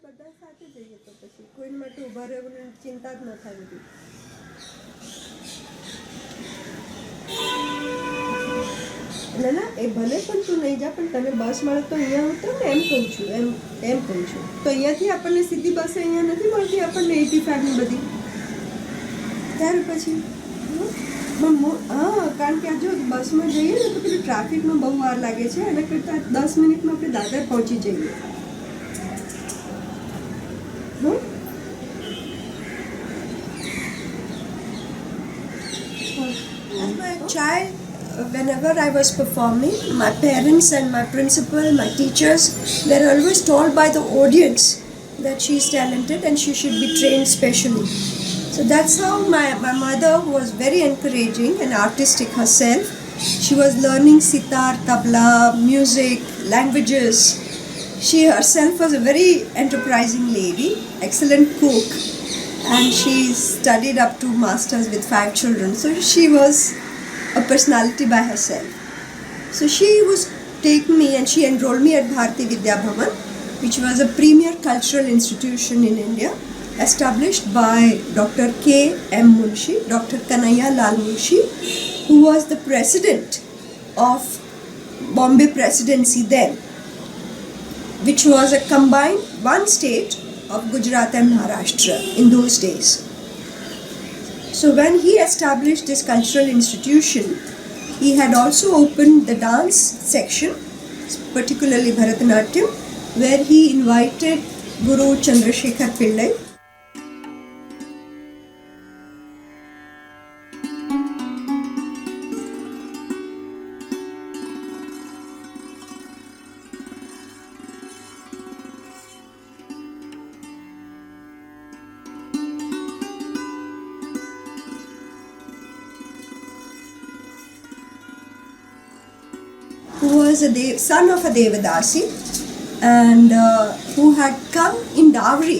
બધા સાથે જઈએ તો પછી કોઈ માટે ઊભા રહેવાની ચિંતા જ ન થાય બધી. એટલે ના એ ભલે પણ તું નહીં જા, પણ તને બસ મળે તો અહીંયા ઉતર ને, એમ કહું છું. એમ કહું છું. તો અહીંયાથી આપણને સીધી બસ અહીંયા નથી મળતી આપણને 85 ની બધી. ત્યાર પછી હા, કારણ કે આ જો બસમાં જઈએ ને તો પેલું ટ્રાફિકમાં બહુ વાર લાગે છે. એના કરતાં 10 મિનિટમાં આપણે દાદર પહોંચી જઈએ. As my child, whenever I was performing, my parents and my principal, my teachers, they're always told by the audience that she's talented and she should be trained specially. So that's how my mother, who was very encouraging and artistic herself, she was learning sitar, tabla, music, languages. She herself was a very enterprising lady, excellent cook, and she studied up to masters with 5 children. So she was a personality by herself. So she would take me and she enrolled me at Bharati Vidya Bhavan, which was a premier cultural institution in India, established by Dr. K.M. Munshi, Dr. Kanhaiya Lal Munshi, who was the president of Bombay Presidency then, which was a combined one state of Gujarat and Maharashtra in those days. So when he established this cultural institution, he had also opened the dance section, particularly Bharatanatyam, where he invited Guru Chandrasekhar Pillai. Who was a son of a Devadasi and who had come in dowry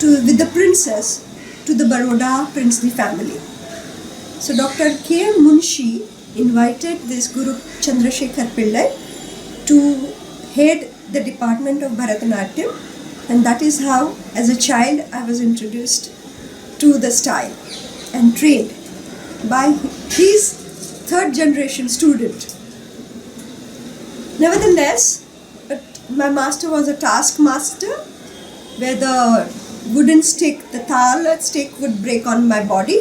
with the princess to the Baroda princely family. So Dr. K.M. Munshi invited this Guru Chandrasekhar Pillai to head the department of Bharatanatyam, and that is how, as a child, I was introduced to the style and trained by his third generation student. Nevertheless, my master was a taskmaster, where the wooden stick, the tal stick, would break on my body,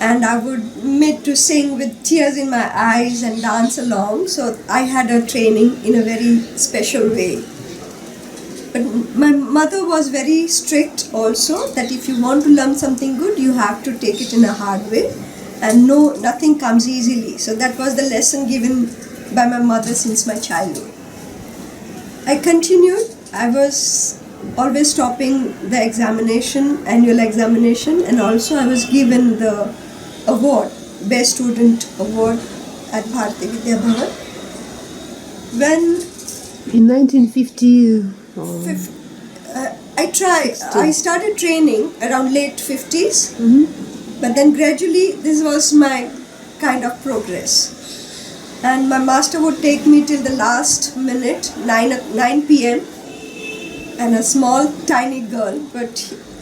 and I would made to sing with tears in my eyes and dance along. So I had a training in a very special way. But my mother was very strict also, that if you want to learn something good, you have to take it in a hard way, and nothing comes easily. So that was the lesson given by my mother since my childhood. I continued. I was always topping the examination, annual examination, and also I was given the award, Best Student Award at Bharati Vidya Bhavan. When in 1950, I started training around late 50s, but then gradually this was my kind of progress. And my master would take me till the last minute, 9 p.m. and a small tiny girl,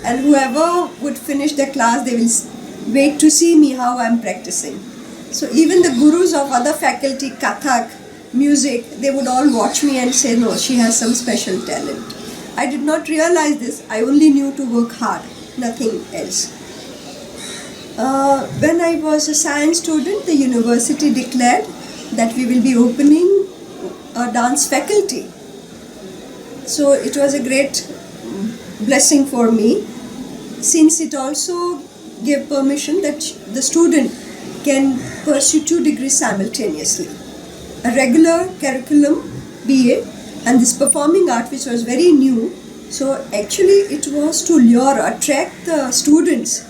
and whoever would finish the class, they will wait to see me how I'm practicing. So even the gurus of other faculty, Kathak, music, they would all watch me and say, no, she has some special talent. I did not realize this. I only knew to work hard, nothing else. When I was a science student, the university declared that we will be opening a dance faculty. So it was a great blessing for me, since it also gave permission that the student can pursue 2 degrees simultaneously. A regular curriculum BA and this performing art, which was very new. So actually it was to attract the students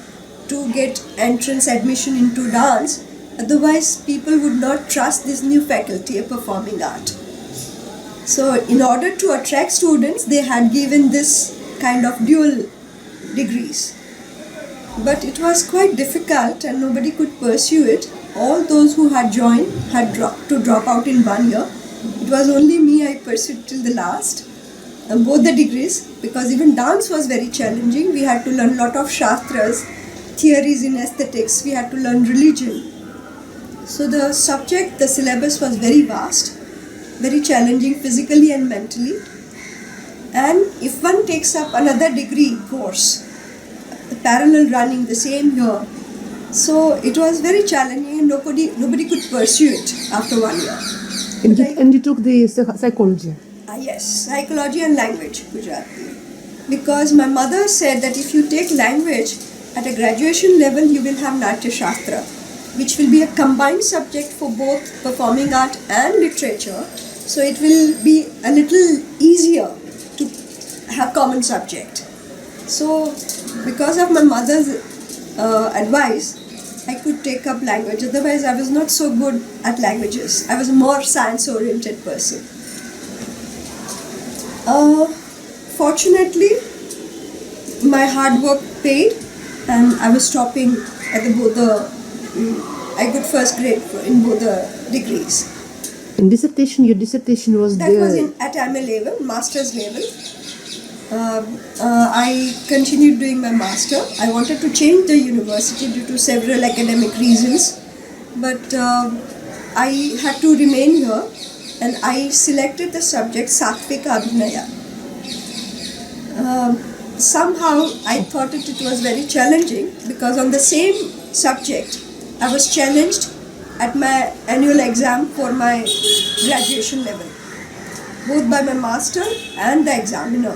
to get entrance admission into dance. Otherwise, people would not trust this new faculty of performing art. So, in order to attract students, they had given this kind of dual degrees. But it was quite difficult and nobody could pursue it. All those who had joined had to drop out in 1 year. It was only me I pursued till the last. both the degrees, because even dance was very challenging. We had to learn a lot of shastras, theories in aesthetics, we had to learn religion. So the subject, the syllabus was very vast, very challenging physically and mentally. And if one takes up another degree course, the parallel running the same year, so it was very challenging and nobody could pursue it after 1 year. And you took the psychology? Yes, psychology and language, Gujarati. Because my mother said that if you take language at a graduation level, you will have Natya Shastra, which will be a combined subject for both performing art and literature. So it will be a little easier to have common subject. So because of my mother's advice, I could take up language. Otherwise, I was not so good at languages. I was a more science-oriented person. Fortunately, my hard work paid, and I was topping at I got first grade in both the degrees. And your dissertation was that was at MA level, master's level. I continued doing my master. I wanted to change the university due to several academic reasons, but I had to remain here, and I selected the subject Satvika Abhinaya. Somehow I thought it was very challenging, because on the same subject I was challenged at my annual exam for my graduation level, both by my master and the examiner.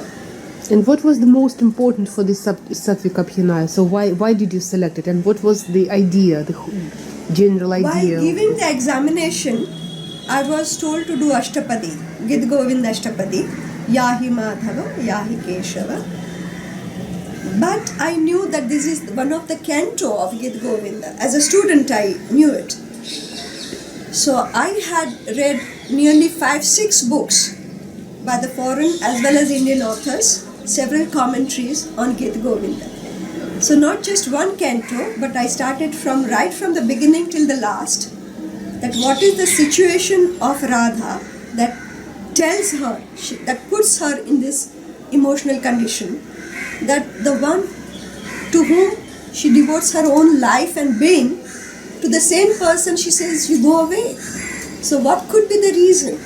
And what was the most important for this Satvika Abhinaya? So why did you select it? And what was the idea, the general idea? While giving the examination, I was told to do Ashtapadi, Gid Govind Ashtapadi, Yahi Madhava, Yahi Keshava. But I knew that this is one of the canto of Gid Govinda. As a student, I knew it. So I had read nearly 5-6 books by the foreign as well as Indian authors, several commentaries on Gid Govinda. So not just one canto, but I started right from the beginning till the last, that what is the situation of Radha that tells her, that puts her in this emotional condition, that the one to whom she devotes her own life and being, to the same person she says, you go away. So what could be the reason?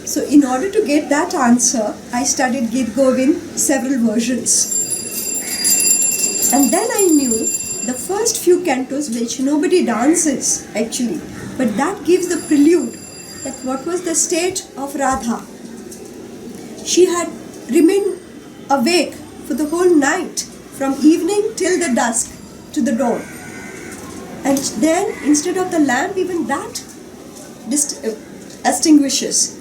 So in order to get that answer, I studied Gid Govind, several versions. And then I knew the first few cantos, which nobody dances actually, but that gives the prelude, that what was the state of Radha. She had remained awake for the whole night, from evening till the dusk to the dawn. And then instead of the lamp, even that extinguishes.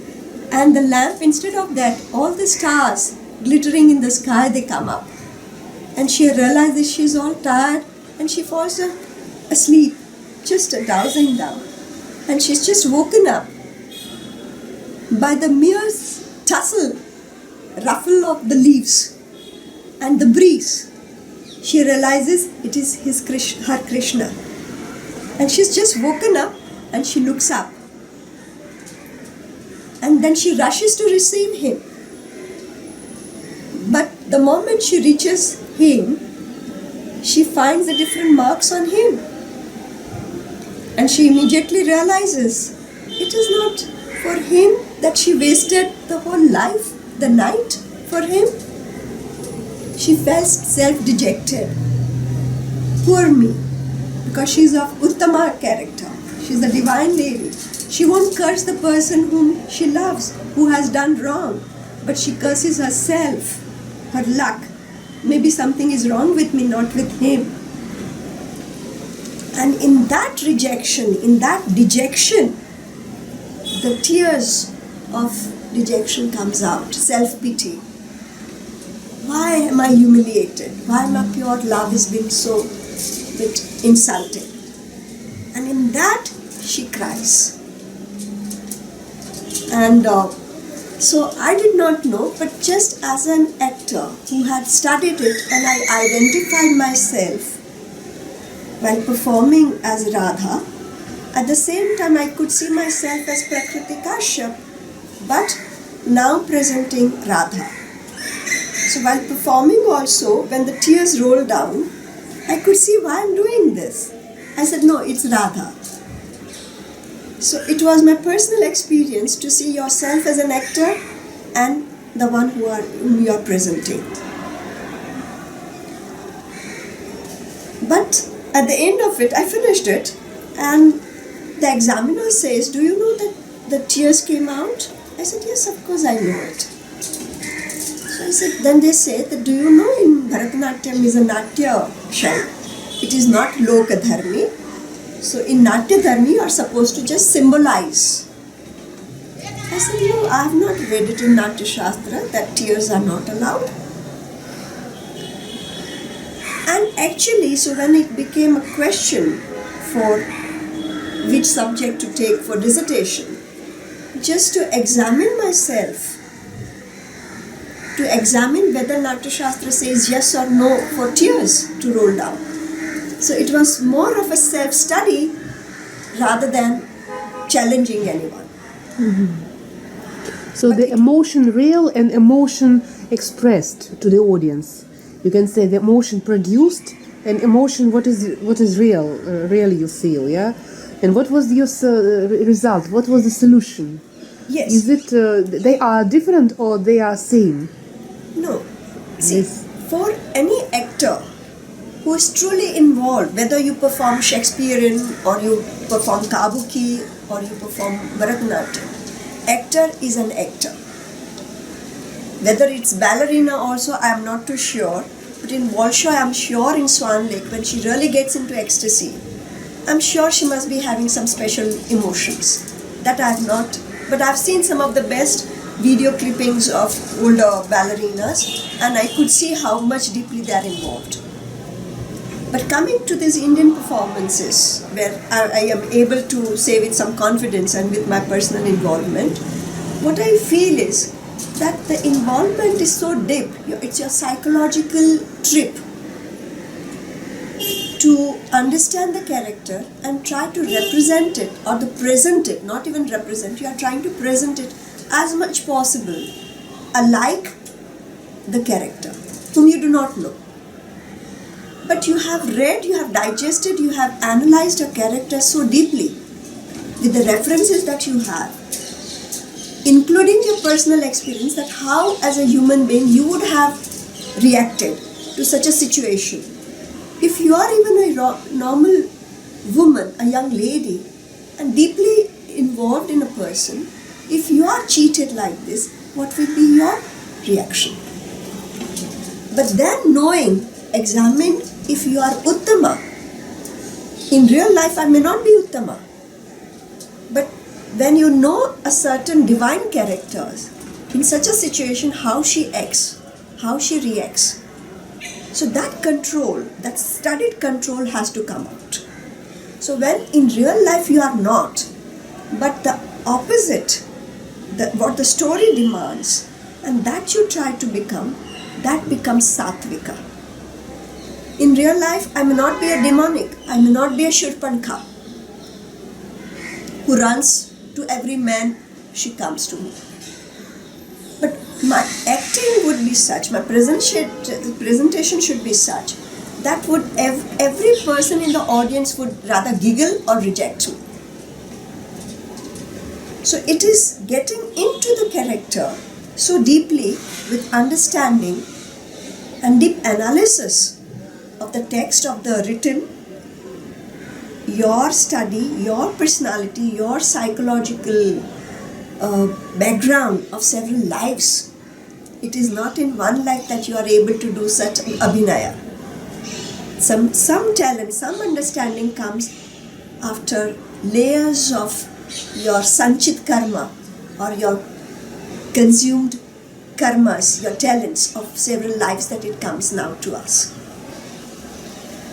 And the lamp, instead of that, all the stars glittering in the sky, they come up. And she realizes she's all tired, and she falls asleep, just dowsing down. And she's just woken up by the mere ruffle of the leaves and the breeze. She realizes it is her Krishna. And she's just woken up, and she looks up. And then she rushes to receive him. But the moment she reaches him, she finds the different marks on him. And she immediately realizes it is not for him that she wasted the whole life, the night for him. She felt self-dejected. Poor me, because she's of Uttama character. She's a divine lady. She won't curse the person whom she loves, who has done wrong, but she curses herself, her luck. Maybe something is wrong with me, not with him. And in that rejection, in that dejection, the tears of dejection comes out, self-pity. Why am I humiliated? Why my pure love has been so insulted? And in that, she cries. And so I did not know, but just as an actor who had studied it, and I identified myself while performing as Radha, at the same time I could see myself as Prakriti Kashyap, but now presenting Radha. So while performing also, when the tears rolled down, I could see why I'm doing this. I said, no, it's Radha. So it was my personal experience to see yourself as an actor and the one whom you are presenting. But at the end of it, I finished it, and the examiner says, do you know that the tears came out? I said, yes, of course I know it. So I said, then they say that, do you know in Bharatanatyam is a Natya Shail. It is not Lokadharmi. So in Natya Dharmi you are supposed to just symbolize. I said, no, I have not read it in Natya Shastra that tears are not allowed. And actually, so when it became a question for which subject to take for dissertation, just to examine myself, to examine whether Natya Shastra says yes or no for tears to roll down. So it was more of a self-study rather than challenging anyone. So But the emotion real and emotion expressed to the audience. You can say the emotion produced and emotion what is real, really you feel, yeah? And what was your result? What was the solution? Yes. Is it they are different or they are same? No. See, Yes. for any actor who is truly involved, whether you perform Shakespearean or you perform Kabuki or you perform Bharatanatyam, actor is an actor. Whether it's ballerina also, I am not too sure. But in Bolshoi, I am sure in Swan Lake, when she really gets into ecstasy, I'm sure she must be having some special emotions. That I have not. But I've seen some of the best video clippings of older ballerinas, and I could see how much deeply they are involved. But coming to these Indian performances, where I am able to say with some confidence and with my personal involvement, what I feel is that the involvement is so deep. It's your psychological trip to understand the character and try to represent it or to present it, not even represent, you are trying to present it as much possible alike the character whom you do not know. But you have read, you have digested, you have analyzed your character so deeply with the references that you have, including your personal experience, that how as a human being you would have reacted to such a situation. If you are even a normal woman, a young lady, and deeply involved in a person, if you are cheated like this, what will be your reaction? But then knowing, examine if you are Uttama. In real life I may not be Uttama, but when you know a certain divine characters, in such a situation how she acts, how she reacts, so that control, that studied control has to come out. So when in real life you are not, but the opposite, what the story demands, and that you try to become, that becomes Satvika. In real life, I may not be a demonic, I may not be a Shurpankha who runs to every man she comes to me. But my acting would be such, my presentation should be such, that would every person in the audience would rather giggle or reject me. So it is getting into the character so deeply with understanding and deep analysis of the text of the written, your study, your personality, your psychological background of several lives. It is not in one life that you are able to do such abhinaya. Some talent, some understanding comes after layers of your sanchit karma or your consumed karmas, your talents of several lives that it comes now to us.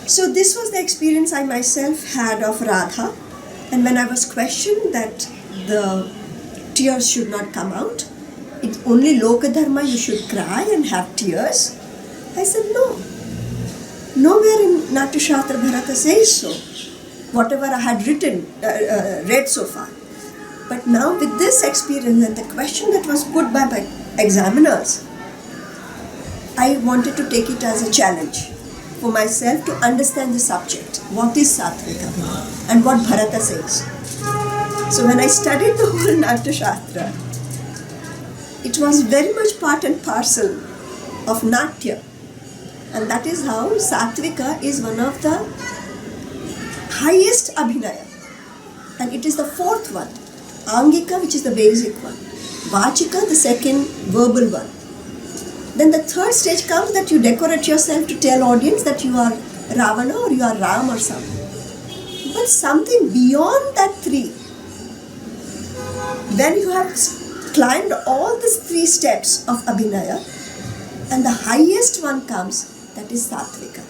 So this was the experience I myself had of Radha, and when I was questioned that the tears should not come out, it's only Lokadharma you should cry and have tears, I said no. Nowhere in Natya Shastra Bharata says so, whatever I had read so far. But now with this experience and the question that was put by my examiners, I wanted to take it as a challenge for myself to understand the subject. What is Satvika Abhinaya and what Bharata says. So when I studied the whole Natya Shastra, it was very much part and parcel of Natya. And that is how Satvika is one of the highest Abhinaya. And it is the fourth one. Angika, which is the basic one. Vachika, the second verbal one. Then the third stage comes that you decorate yourself to tell audience that you are Ravana or you are Ram or something. But something beyond that three, when you have climbed all these three steps of Abhinaya, and the highest one comes, that is Satvika.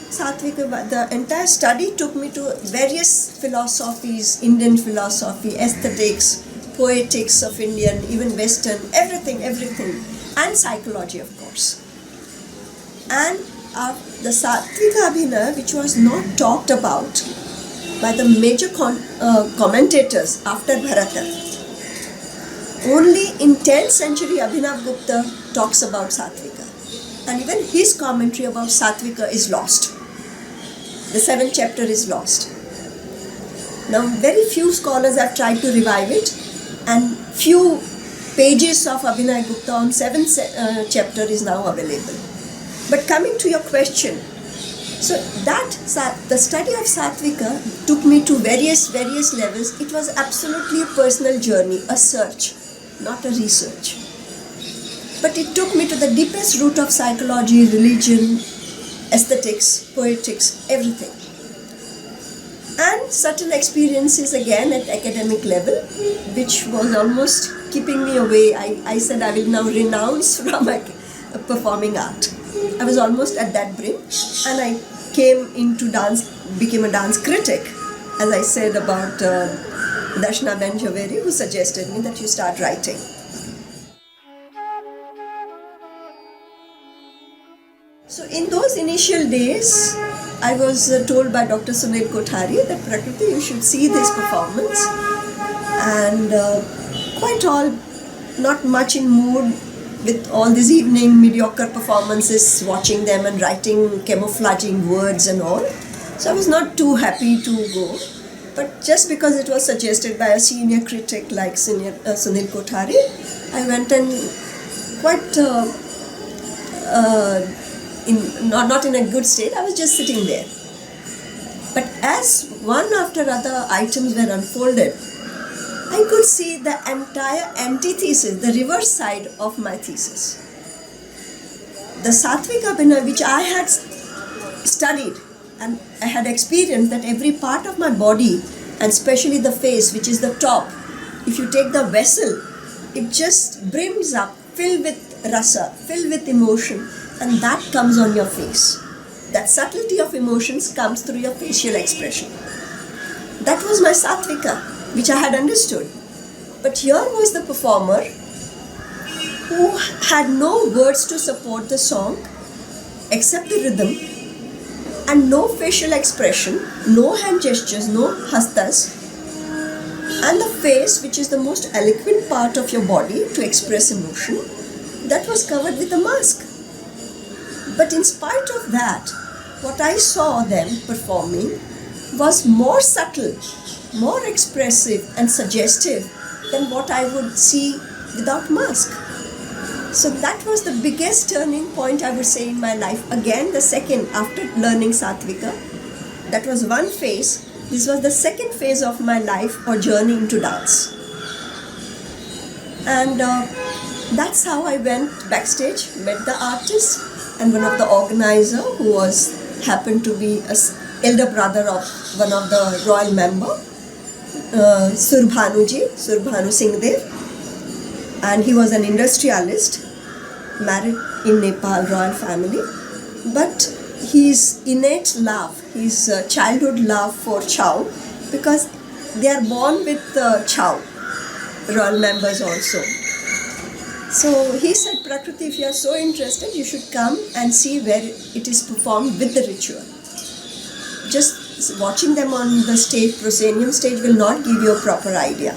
Satvika, the entire study took me to various philosophies, Indian philosophy, aesthetics, poetics of Indian, even Western, everything, and psychology, of course. And the Satvika Abhinaya, which was not talked about by the major commentators after Bharata. Only in 10th century Abhinav Gupta talks about Satvika. And even his commentary about Satvika is lost. The 7th chapter is lost. Now very few scholars have tried to revive it, and few pages of Abhinay Gupta on 7th chapter is now available. But coming to your question, so the study of Satvika took me to various levels. It was absolutely a personal journey, a search, not a research. But it took me to the deepest root of psychology, religion, aesthetics, poetics, everything. And certain experiences again at academic level, which was almost keeping me away. I said I will now renounce from performing art. I was almost at that brink, and I came into dance, became a dance critic, as I said about Darshana Ben Javeri, who suggested me that you start writing. So in those initial days, I was told by Dr. Sunil Kothari that Prakriti, you should see this performance, and quite all, not much in mood with all these evening mediocre performances, watching them and writing, camouflaging words and all. So I was not too happy to go, but just because it was suggested by a senior critic like Sunil Kothari, I went and quite not in a good state. I was just sitting there. But as one after other items were unfolded, I could see the entire antithesis, the reverse side of my thesis. The Satvika Abhinaya, which I had studied and I had experienced, that every part of my body, and especially the face, which is the top, if you take the vessel, it just brims up, filled with rasa, filled with emotion, and that comes on your face. That subtlety of emotions comes through your facial expression. That was my Satvika, which I had understood. But here was the performer who had no words to support the song except the rhythm, and no facial expression, no hand gestures, no hastas, and the face, which is the most eloquent part of your body to express emotion, that was covered with a mask. But in spite of that, what I saw them performing was more subtle, more expressive and suggestive than what I would see without mask. So that was the biggest turning point, I would say, in my life. Again, the second, after learning Satvika, that was one phase. This was the second phase of my life or journey into dance. And that's how I went backstage, met the artist, and one of the organizer who happened to be an elder brother of one of the royal member, Surbhanu Singhdev, and he was an industrialist, married in Nepal royal family, but his innate love, his childhood love for Chow, because they are born with Chow, royal members also. So he said, Prakriti, if you are so interested, you should come and see where it is performed with the ritual. Just watching them on the stage, proscenium stage, will not give you a proper idea.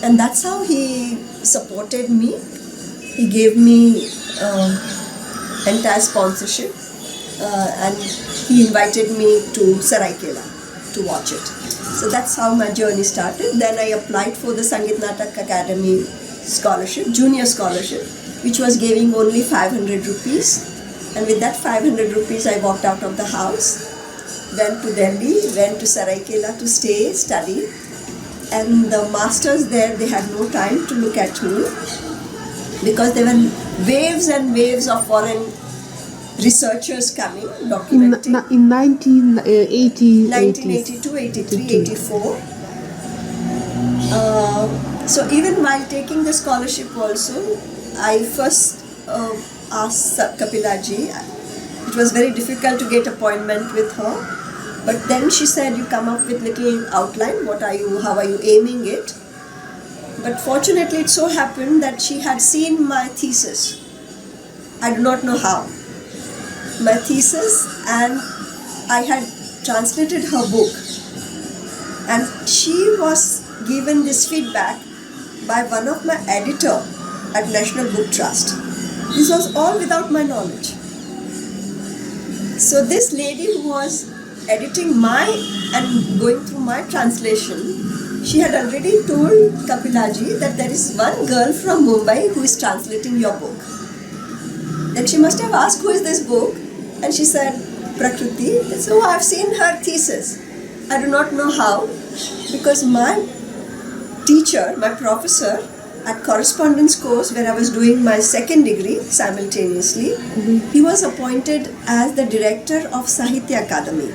And that's how he supported me. He gave me entire sponsorship, and he invited me to Saraikela to watch it. So that's how my journey started. Then I applied for the Sangeet Natak Academy scholarship, junior scholarship, which was giving only 500 rupees. And with that 500 rupees, I walked out of the house, went to Delhi, went to Saraikela to stay, study. And the masters there, they had no time to look at me because there were waves and waves of foreign researchers coming, documenting. In 1980, 1982, 83, 84. So even while taking the scholarship also, I first asked Kapilaji. It was very difficult to get appointment with her. But then she said, you come up with little outline, how are you aiming it? But fortunately it so happened that she had seen my thesis. I do not know how. My thesis, and I had translated her book. And she was given this feedback by one of my editor at National Book Trust. This was all without my knowledge. So this lady who was editing and going through my translation, she had already told Kapilaji that there is one girl from Mumbai who is translating your book. Then she must have asked, who is this book? And she said, Prakriti. So I've seen her thesis. I do not know how, because my teacher, my professor at correspondence course where I was doing my second degree simultaneously, he was appointed as the director of Sahitya Academy.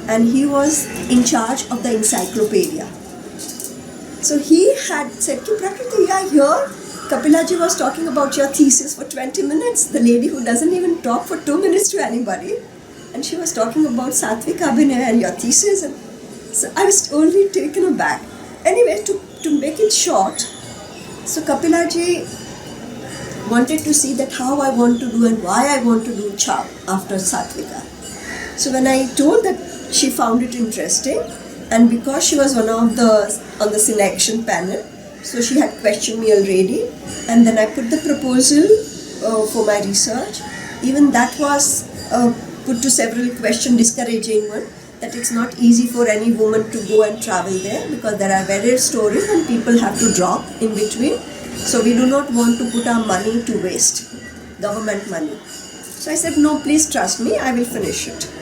And he was in charge of the encyclopedia. So he had said to Prakriti, yeah, here Kapilaji was talking about your thesis for 20 minutes. The lady who doesn't even talk for 2 minutes to anybody. And she was talking about Satvik Abhinay and your thesis. And so I was only taken aback. Anyway, to make it short, so Kapilaji wanted to see that how I want to do and why I want to do Chow after Satvika. So when I told that, she found it interesting, and because she was one of the on the selection panel, so she had questioned me already, and then I put the proposal for my research. Even that was put to several questions, discouraging one, that it's not easy for any woman to go and travel there because there are various stories and people have to drop in between. So we do not want to put our money to waste, government money. So I said, no, please trust me, I will finish it.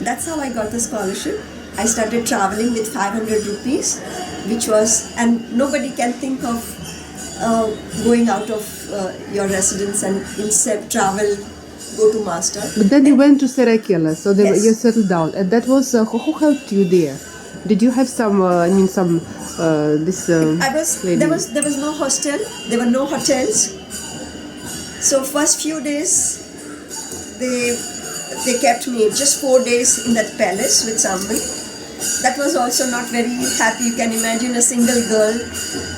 That's how I got the scholarship. I started traveling with 500 rupees, which was, and nobody can think of going out of your residence and instead travel, go to master. But then you went to Saraikela, so then Yes. you settled down. And that was, who helped you there? Did you have some, lady? There was no hostel, there were no hotels. So first few days, they kept me just 4 days in that palace with somebody. That was also not very happy. You can imagine a single girl,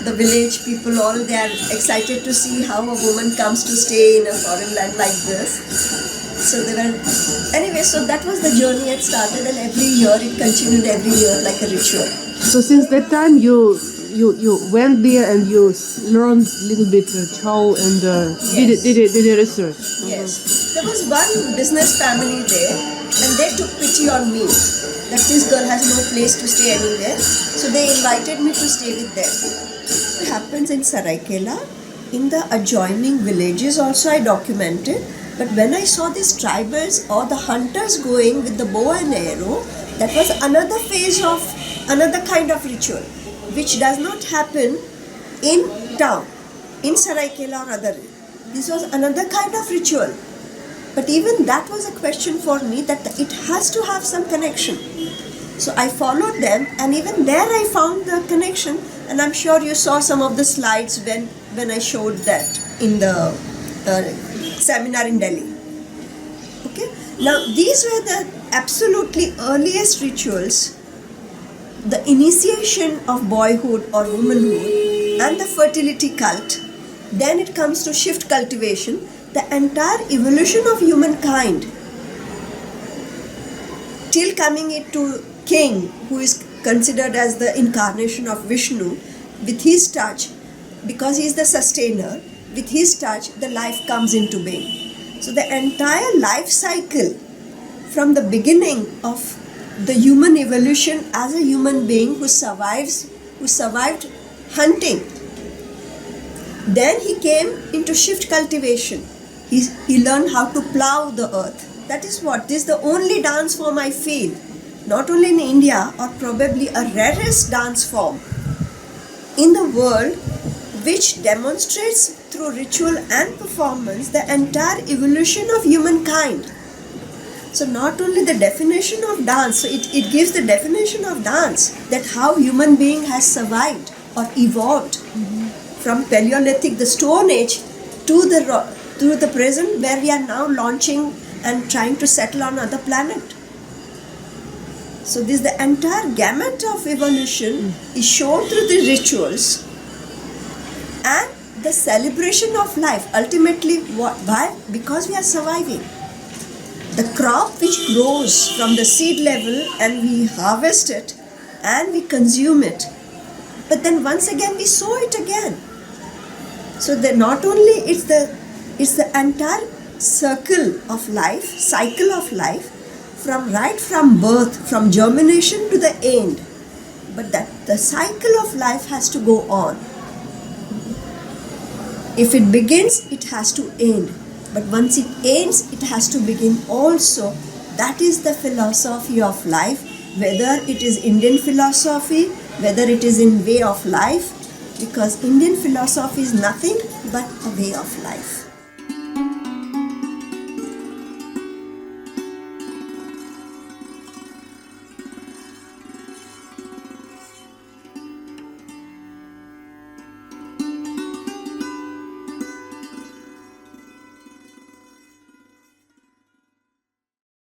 the village people, all they are excited to see how a woman comes to stay in a foreign land like this. So they were, anyway, so that was the journey it started, and every year it continued every year like a ritual. So since that time you went there and you learned a little bit Chow and Yes. did a research. Yes. There was one business family there, and they took pity on me that this girl has no place to stay anywhere. So they invited me to stay with them. It happens in Saraikela. In the adjoining villages also I documented. But when I saw these tribals or the hunters going with the bow and arrow, that was another phase of another kind of ritual, which does not happen in town, in Saraikela or other. This was another kind of ritual. But even that was a question for me, that it has to have some connection. So I followed them, and even there I found the connection. And I'm sure you saw some of the slides when I showed that in the seminar in Delhi. Okay. Now these were the absolutely earliest rituals, the initiation of boyhood or womanhood and the fertility cult. Then it comes to shift cultivation, the entire evolution of humankind, till coming it to king, who is considered as the incarnation of Vishnu. With his touch, because he is the sustainer, with his touch the life comes into being. So the entire life cycle from the beginning of the human evolution as a human being who survived hunting. Then he came into shift cultivation. He learned how to plow the earth. That is what? This is the only dance form I feel, not only in India, or probably a rarest dance form in the world, which demonstrates through ritual and performance the entire evolution of humankind. So not only the definition of dance, so it gives the definition of dance, that how human being has survived or evolved from Paleolithic, the Stone Age, to the present, where we are now launching and trying to settle on other planet. So this the entire gamut of evolution is shown through the rituals and the celebration of life. Ultimately, why? Because we are surviving. The crop which grows from the seed level, and we harvest it and we consume it, but then once again we sow it again. So that not only it's the entire cycle of life, from birth, from germination to the end, but that the cycle of life has to go on. If it begins, it has to end. But once it ends, it has to begin also. That is the philosophy of life, whether it is Indian philosophy, whether it is in way of life, because Indian philosophy is nothing but a way of life.